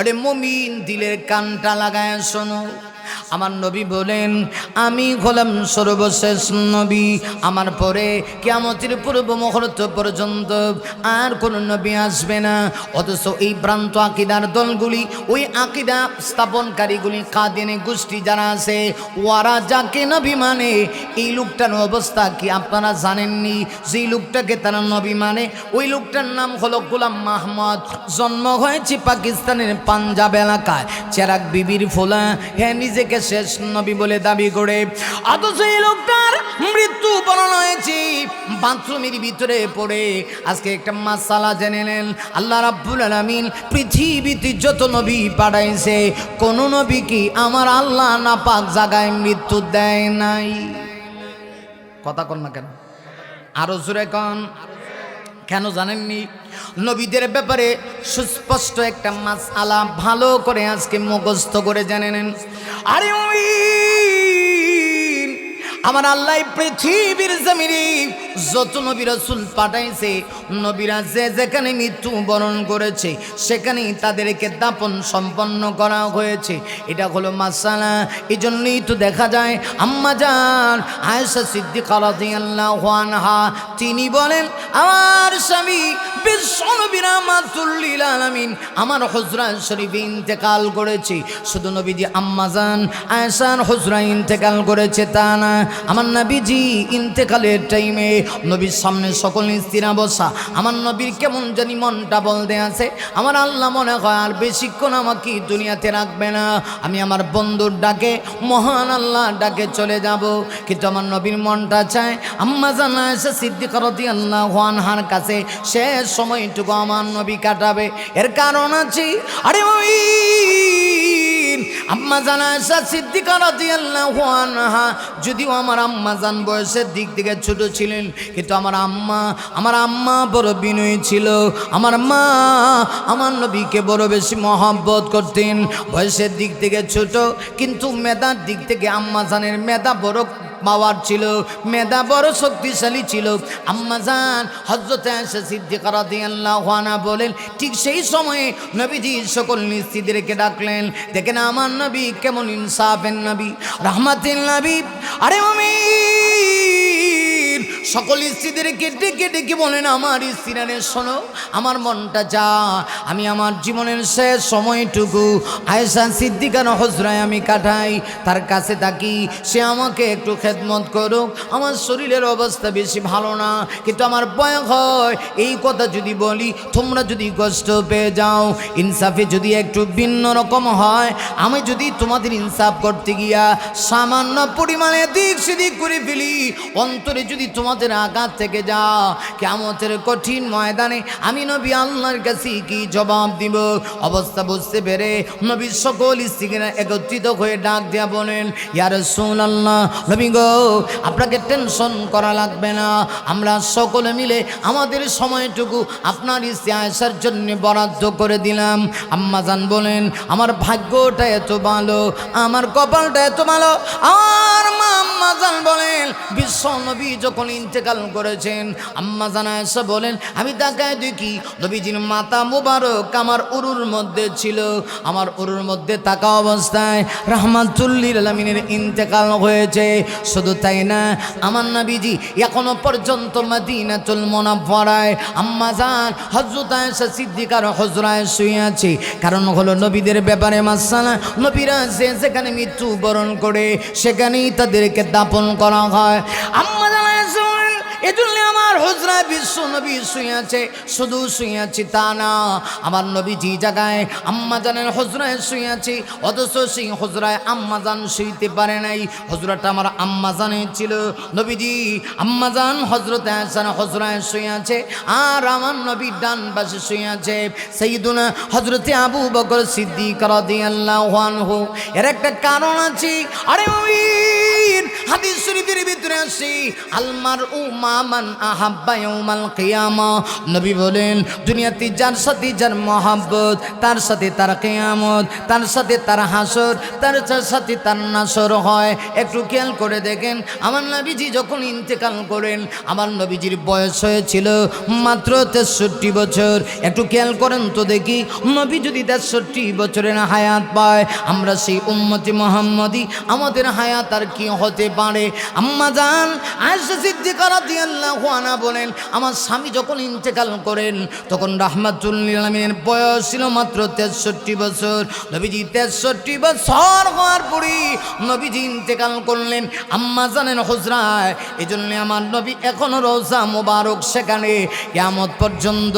আরে মুমিন দিলের কানটা লাগায় শোনো, আমার নবী বলেন আমি হলাম সর্বশেষ নবী, আমার পরে কিয়ামতের পূর্ব মুহূর্ত পর্যন্ত আর কোন নবী আসবে না। অথচ এই ভ্রান্ত আকীদার দলগুলি, ওই আকীদা স্থাপনকারীগুলি, কাদিয়ানী গোষ্ঠী যারা আছে, ওরা যাকে নবী মানে এই লোকটার অবস্থা কি আপনারা জানেননি? যেই লোকটাকে তারা নবী মানে ওই লোকটার নাম হলো গোলাম মাহমুদ। জন্ম হয়েছে পাকিস্তানের পাঞ্জাব এলাকায়, চেরাগ বিবির ফোলা, হ্যাঁ নিজেকে শেষ নবী বলে দাবি করে। অথচ এই লোকটার মৃত্যু বরণ হয়েছে বাথরুমের ভিতরে পড়ে। আজকে একটা মাসালা জেনে নেন, আল্লাহ রাব্বুল আলামিন পৃথিবীতে যত নবী পাঠাইছে, কোন নবী কি আমার আল্লাহ নাপাক জায়গায় মৃত্যু দেয় নাই? কথা কন না কেন? আরো জোরে কন। কেন জানেননি? নবীদের ব্যাপারে সুস্পষ্ট একটা মাসআলা ভালো করে আজকে মুখস্থ করে জেনে নেন। আরে আমার আল্লাহ পৃথিবীর জমিনে যত নবী রাসূল পাঠাইছে, নবীরা যে যেখানে মৃত্যু বরণ করেছে সেখানেই তাদেরকে দাফন সম্পন্ন করা হয়েছে। এটা হলো মাসালা। এই জন্যই তো দেখা যায় আম্মা জান আয়েশা সিদ্দিকা রাদিয়াল্লাহু আনহা তিনি বলেন, আমার স্বামী বিশ্বনবী রাহমাতুল লিল আলামিন আমার হুজরা শরীফে ইন্তেকাল করেছে। শুধু নবীজি আম্মা জান আয়েশার হুজরা ইন্তেকাল করেছে তা না, আমার নবীজি ইন্তেকালের টাইমে নবীর সামনে সকল স্ত্রীরা বসা। আমার নবীর কেমন জানি মনটা বলতে আছে, আমার আল্লাহ মনে হয় আর বেশিক্ষণ আমাকে দুনিয়াতে রাখবে না, আমি আমার বন্ধুর ডাকে, মহান আল্লাহ ডাকে চলে যাব। কিন্তু আমার নবীর মনটা চায় আম্মা জান আয়েশা সিদ্দিকা রাদিয়াল্লাহু আনহার কাছে শেষ সময়টুকু আমার নবী কাটাবে। এর কারণ আছে, আরে ওই আম্মা জান আয়েশা সিদ্দিকা রাদিয়াল্লাহু আনহা যদিও আমার আম্মা জান বয়সের দিক থেকে ছোট ছিলেন, কিন্তু আমার আম্মা বড় বিনয়ী ছিল। আমার মা আমার নবীকে বড় বেশি মহব্বত করতেন। বয়সের দিক থেকে ছোট, কিন্তু মেধার দিক থেকে আম্মা জানের মেধা বড় পাওয়ার ছিল, মেধা বড় শক্তিশালী ছিল। আম্মা জান হযরত আয়েশা সিদ্দিকা রাদিয়াল্লাহু আনহা বলেন, ঠিক সেই সময়ে নবীজি সকল স্ত্রীদেরকে ডাকলেন। দেখেন আমার নবী কেমন ইনসাফের নবী, রাহমাতুল নবী। আরে মুমিন সকল স্ত্রীদেরকে ডেকে ডেকে বলেন, আমার স্ত্রীরা শোনো, আমার মনটা যা আমি আমার জীবনের শেষ সময়টুকু আয়েশা সিদ্দিকার হুজরায় আমি কাটাই, তার কাছে থাকি, সে আমাকে একটু খেদমত করুক। আমার শরীরের অবস্থা বেশি ভালো না, কিন্তু আমার ভয় হয় এই কথা যদি বলি তোমরা যদি কষ্ট পেয়ে যাও, ইনসাফে যদি একটু ভিন্ন রকম হয়, আমি যদি তোমাদের ইনসাফ করতে গিয়া সামান্য পরিমাণে দিক সেদিক করে ফেলি, অন্তরে যদি তোমাদের আঘাত থেকে যা, কিয়ামতের কঠিন ময়দানে আমি নবী আল্লাহর কাছে কি জবাব দিব? অবস্থা বুঝতে পেরে নবী সকল স্ত্রীরা একত্রিত হয়ে ডাক দিয়া বলেন, ইয়া রাসূলুল্লাহ, নবী গো আপনাকে টেনশন করা লাগবে না, আমরা সকলে মিলে আমাদের সময়টুকু আপনার স্ত্রী আয়েশার জন্য বরাদ্দ করে দিলাম। আম্মা জান বলেন, আমার ভাগ্যটা এত ভালো, আমার কপালটা এত ভালো। আর মা আম্মা জান বলেন, বিশ্ব নবী যখন ইন্তেকাল করেছেন, আম্মা জান আয়েশা বলেন, আমি তাকায় দেখি নবীজির মাথা মুবারক আমার উরুর মধ্যে ছিল। আমার উরুর মধ্যে থাকা অবস্থায় রাহমাতুল লিল আলামিনের ইন্তেকাল হয়েছে। শুধু তাই না, আমার নবীজি এখনো পর্যন্ত মদিনাতুল মুনাওয়ারায় আম্মা জান হযরত আয়েশা সিদ্দিকার হুজরায় শুয়ে আছে। কারণ হলো নবীদের ব্যাপারে মাসালা, নবীরা যেখানে মৃত্যু বরণ করে সেখানেই তাদেরকে দাফন করা হয়। আম্মা জান আয়েশা এজন্য আমার হুজরায় বিশ্ব নবী শুয়ে আছে। শুধু শুয়ে আছি তা না, আমার নবী যে জায়গায় আম্মা জানের হুজরায় শুয়ে আছে, অথচ সেই হুজরায় আম্মা জান শুইতে পারে নাই। হুজরাটা আমার আম্মা জানের ছিল। নবীজি আম্মা জান হযরত আয়েশার হুজরায় শুয়ে আছে, আর আমার নবী ডান পাশে শুয়ে আছে সাইয়্যিদুনা হযরত আবু বকর সিদ্দিক রাদিয়াল্লাহু আনহু। এর একটা কারণ আছে। আরে মুমিন হাদিস শরীফের ভিতরে আসে আলমার মা মান আহাব্বা ইয়াউমাল কিয়ামা। নবী বলেন দুনিয়াতে যার সাথে যার মহব্বত তার সাথে তার কিয়ামত, তার সাথে তার হাসর, তার সাথে তার নাসর হয়। একটু খেয়াল করে দেখেন আমার নবীজি যখন ইন্তেকাল করেন আমার নবীজির বয়স হয়েছিল মাত্র 63 বছর। একটু খেয়াল করেন তো দেখি নবী যদি 63 বছরের হায়াত পায় আমরা সেই উম্মতি মুহাম্মদী আমাদের হায়াত আর কি হতে পারে। আম্মা জান আয়েশা সিদ্দিকা রাদিয়াল্লাহু আনহা বলেন আমার স্বামী যখন ইন্তেকাল করেন তখন রাহমাতুল লিল আলামিনের বয়স ছিল মাত্র 63 বছর। নবীজি 63 বছর হওয়ার পরে নবীজি ইন্তেকাল করলেন আম্মা জানের হুজরায়। এজন্য আমার নবী এখনো রওজা মোবারক সেখানে কিয়ামত পর্যন্ত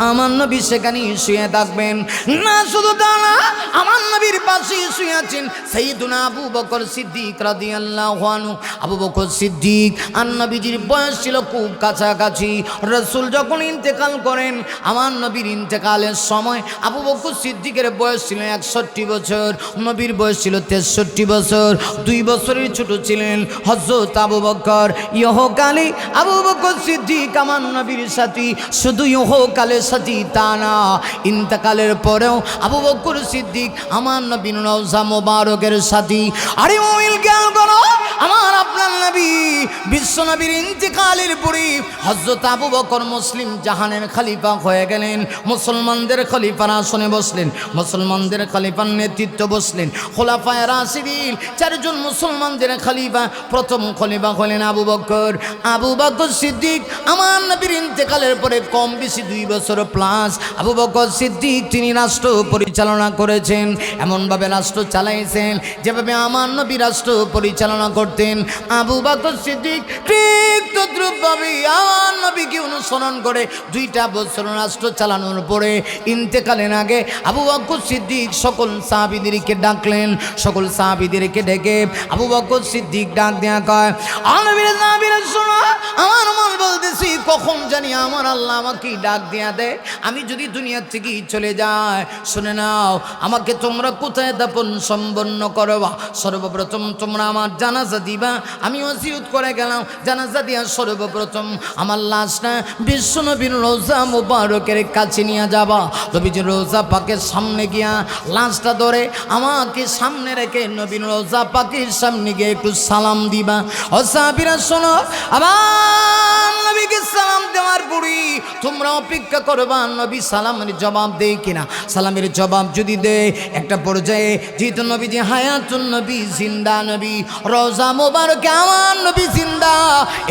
আমার নবী সেখানে শুয়ে থাকবেন। না শুধু তা না আমার নবীর পাশে শুয়ে আছেন সাইয়্যিদুনা আবু বকর সিদ্দিক রাদিয়াল্লাহু আনহু। আবু বকর সিদ্দিক আর নবীজির বয়স ছিল খুব কাছাকাছি। রাসূল যখন ইন্তেকাল করেন আমার নবীর ইন্তেকালের সময় আবু বকর সিদ্দিকের বয়স ছিল 61 বছর, নবীর বয়স ছিল 63 বছর। 2 বছরের ছোট ছিলেন হযরত আবু বকর। ইহকালে আবু বকর সিদ্দিক আমার নবীর সাথী, শুধু ইহকালের সাথী তা না ইন্তেকালের পরেও আবু বকর সিদ্দিক আমার নবীর রওজা মোবারকের সাথী। আরে মুমিন খেয়াল করো আমার আপনার নবী বিশ্ব নবীর ইন্তেকালের পরে হযরত আবু বকর মুসলিম জাহানের খলিফা হয়ে গেলেন। মুসলমানদের খলিফার আসনে বসলেন, মুসলমানদের খলিফার নেতৃত্ব বসলেন খোলাফায়ে রাশিদিন। 4 জন মুসলমানদের খলিফা। প্রথম খলিফা হলেন আবু বকর। আবু বকর সিদ্দিক আমার নবীর ইন্তেকালের পরে কম বেশি 2 বছর প্লাস আবু বকর সিদ্দিক তিনি রাষ্ট্র পরিচালনা করেছেন। এমনভাবে রাষ্ট্র চালাইছেন যেভাবে আমার নবী রাষ্ট্র পরিচালনা করতেন। আবু বকর সিদ্দিক ঠিক তদ্রুপভাবে আমার নবীকে অনুসরণ করে 2টা বছর রাষ্ট্র চালানোর পরে ইন্তেকালের আগে আবু বকর সিদ্দিক সকল সাহাবীদেরকে ডাকলেন। সকল সাহাবীদেরকে ডেকে আবু বকর সিদ্দিক ডাক দেয়া কয় নবীরা শোনো আমার মন বলতেছি কখন জানি আমার আল্লাহ আমাকে ডাক দেয়া দেয় আমি যদি দুনিয়া থেকে চলে যাই। শুনে নাও আমাকে তোমরা কোথায় দাফন সম্পন্ন করবা? সর্বপ্রথম তোমরা আমার জানাজা দিবা। আমি ওসিয়ত করে গেলাম জানাজা দিয়া সর্বপ্রথম আমার লাশটা বিশ্ব নবীর রওজা মুবারকের কাছে নিয়ে যাবা। নবীজির রওজা পাকের সামনে গিয়া লাশটা ধরে আমাকে সামনে রেখে নবীর রওজা পাকের সামনে গিয়ে একটু সালাম দিবা। ও সাহাবীরা শোনো আমার নবীকে সালাম দেওয়ার পরে তোমরা অপেক্ষা করবা নবী সালামের জবাব দেয় কিনা। সালামের জবাব যদি দেয় একটা পর্যায়ে যেহেতু নবীজি হায়াতুন নবী জিন্দা নবী রওজা মোবারকে আমার নবী জিন্দা,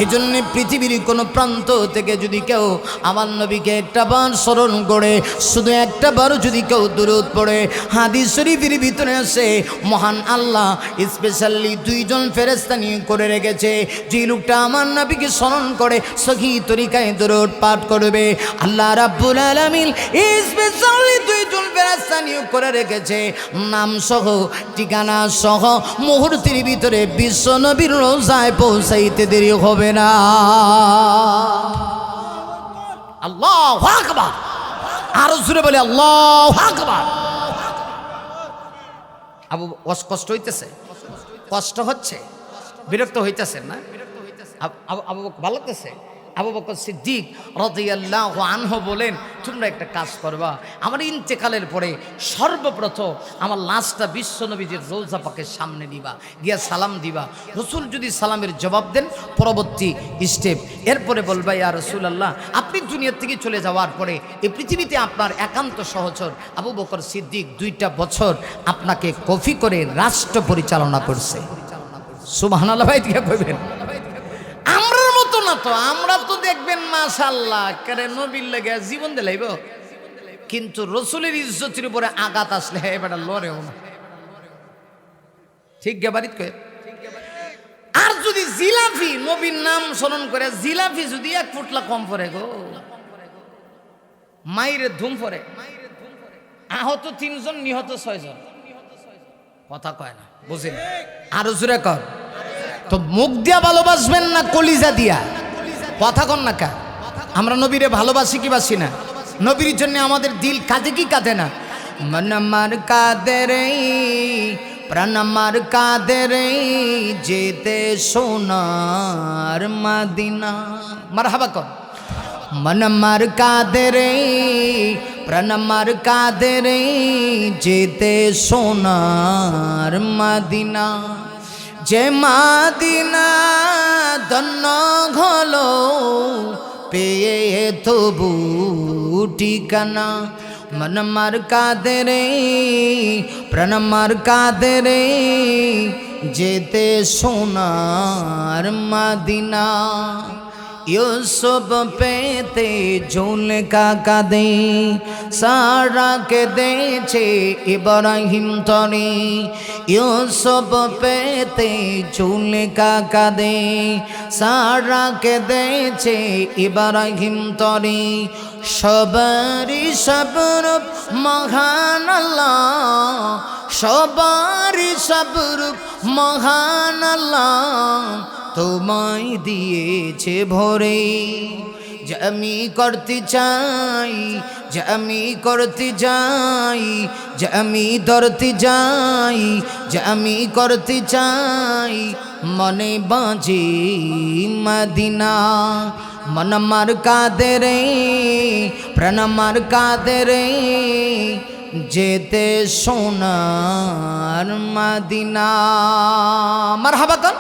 এজন্য পৃথিবীর কোনো প্রান্ত থেকে যদি কেউ আমার নবীকে একটা বার স্মরণ করে শুধু একটা বার যদি কেউ দুরূদ পড়ে হাদিস শরীফের ভিতরে আসে মহান আল্লাহ স্পেশালি 2 জন ফেরেশতা নিয়ে করে রেখেছে। যে লোকটা আমার নবীকে স্মরণ করে সহি তরিকায় দুরূদ পাঠ করবে আল্লাহ রাব্বুল আলামিন স্পেশালি 2 জন ফেরেশতা নিয়ে করে রেখেছে নাম সহ ঠিকানা সহ মুহূর্তের ভিতরে বিশ্ব নবীর রওজায় পৌঁছাইতে দেরি হবে না। আল্লাহু আকবার। আরো জোরে বলে আল্লাহু আকবার। আবু কষ্ট হইতেছে, কষ্ট হচ্ছে, বিরক্ত হইতেছেন না? আবু ভালো লাগতেছে? আবু বকর সিদ্দিক রাদিয়াল্লাহু আনহু বলেন তোমরা একটা কাজ করবা আমার ইন্তেকালের পরে সর্বপ্রথম আমার লাশটা বিশ্বনবীজির রওজা পাকের সামনে দিবা, গিয়া সালাম দিবা। রাসূল যদি সালামের জবাব দেন পরবর্তী স্টেপ এরপরে বলবা ইয়া রাসূলুল্লাহ আপনি দুনিয়া থেকে চলে যাওয়ার পরে এই পৃথিবীতে আপনার একান্ত সহচর আবু বকর সিদ্দিক 2টা বছর আপনাকে কফি করে রাষ্ট্র পরিচালনা করছে। সুবহানাল্লাহ ভাই ঠিক কইবেন। আমরার মতো না তো, আমরা তো দেখবেন মাশাআল্লাহ করে নবীর লাগে জীবন দিলাইব, কিন্তু রসুলের ইজ্জতের উপরে আঘাত আসলে এবারে লড়েও না। ঠিক বাড়িত কয়ে। আর যদি জিলাফি নবীর নাম স্মরণ করে জিলাফি যদি 1 ফুটলা কম পড়ে গো মাইরে ধুম পড়ে, আহত 3 জন নিহত 6 জন, কথা কয় না বুঝেন। আরো জোরে কর তো মুখ দিয়া ভালোবাসবেন না কলিজা দিয়া? কথা কন না কা? আমরা নবীরে ভালোবাসি কি বাসি না? নবীর জন্য আমাদের দিল কাঁদে কি কাঁদে না? মন আমার কাঁদে রে প্রাণ আমার কাঁদে রে যেতে সোনার মদিনা। মারহাবা কর। মন আমার কাঁদে রে প্রাণ আমার কাঁদে রে যেতে সোনার মদিনা। যে মদিনা ধন্য হলো পেয়ে তবু ঠিকানা। মন আমার কাঁদে রে প্রাণ আমার কাঁদে রে যেতে সোনার মদিনা। यूसुफ पेते जुल्का कादे सारा के देचे इब्राहिम तरी। यूसुफ पेते जुल्का कादे सारा के देचे इब्राहिम तरी। सबारी सब्र महान अल्लाह सबारी सब्र महान अल्लाह তোমায় দিয়েছে ভরে। যে আমি করতে চাই যে আমি করতে যাই যে আমি ধরতে যাই যে আমি করতে চাই মনে বাজে মদিনা। মন আমার কাঁদে রে প্রাণ আমার কাঁদে রে যেতে সোনার মদিনা। মারহাবা কর।